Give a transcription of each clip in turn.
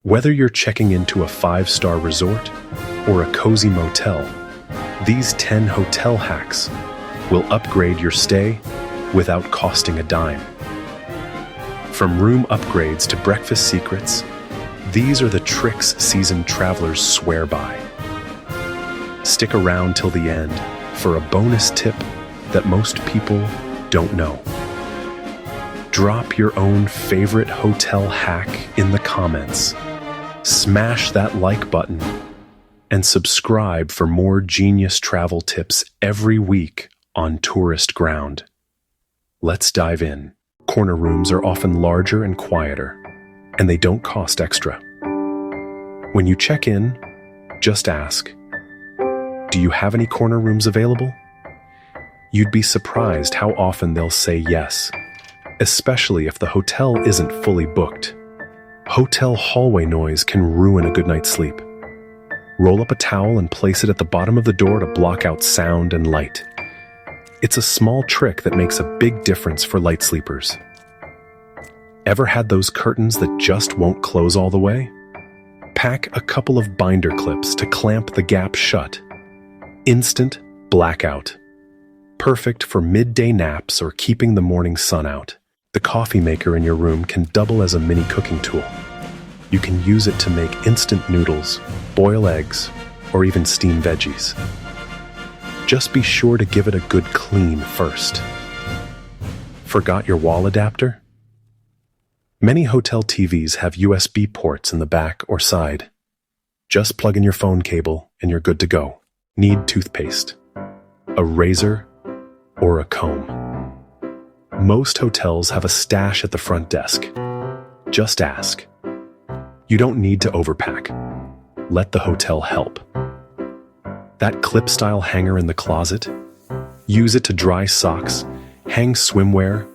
Whether you're checking into a five-star resort or a cozy motel, these 10 hotel hacks will upgrade your stay without costing a dime. From room upgrades to breakfast secrets, these are the tricks seasoned travelers swear by. Stick around till the end for a bonus tip that most people don't know. Drop your own favorite hotel hack in the comments. Smash that like button and subscribe for more genius travel tips every week on Tourist Ground. Let's dive in. Corner rooms are often larger and quieter, and they don't cost extra. When you check in, just ask, "Do you have any corner rooms available?" You'd be surprised how often they'll say yes, especially if the hotel isn't fully booked. Hotel hallway noise can ruin a good night's sleep. Roll up a towel and place it at the bottom of the door to block out sound and light. It's a small trick that makes a big difference for light sleepers. Ever had those curtains that just won't close all the way? Pack a couple of binder clips to clamp the gap shut. Instant blackout. Perfect for midday naps or keeping the morning sun out. The coffee maker in your room can double as a mini cooking tool. You can use it to make instant noodles, boil eggs, or even steam veggies. Just be sure to give it a good clean first. Forgot your wall adapter? Many hotel TVs have USB ports in the back or side. Just plug in your phone cable and you're good to go. Need toothpaste, a razor, or a comb. Most hotels have a stash at the front desk. Just ask. You don't need to overpack. Let the hotel help. That clip-style hanger in the closet? Use it to dry socks, hang swimwear,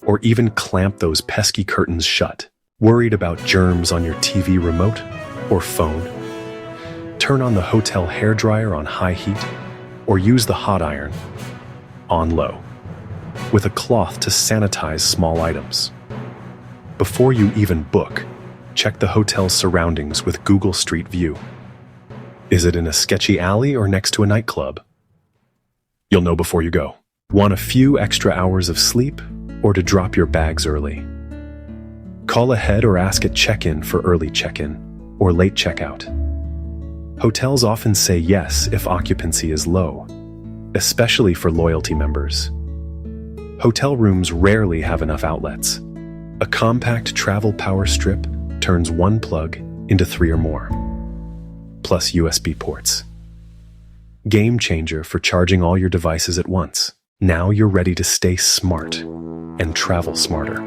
or even clamp those pesky curtains shut. Worried about germs on your TV remote or phone? Turn on the hotel hairdryer on high heat, or use the hot iron on low, with a cloth to sanitize small items. Before you even book, check the hotel's surroundings with Google Street View. Is it in a sketchy alley or next to a nightclub? You'll know before you go. Want a few extra hours of sleep or to drop your bags early? Call ahead or ask at check-in for early check-in or late checkout. Hotels often say yes if occupancy is low, especially for loyalty members. Hotel rooms rarely have enough outlets. A compact travel power strip turns one plug into 3 or more, plus USB ports. Game changer for charging all your devices at once. Now you're ready to stay smart and travel smarter.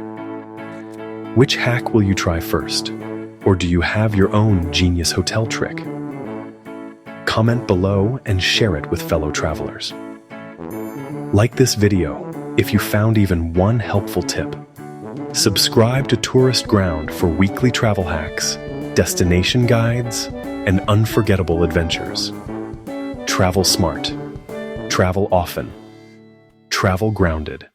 Which hack will you try first? Or do you have your own genius hotel trick? Comment below and share it with fellow travelers. Like this video if you found even one helpful tip. Subscribe to Tourist Ground for weekly travel hacks, destination guides, and unforgettable adventures. Travel smart. Travel often. Travel grounded.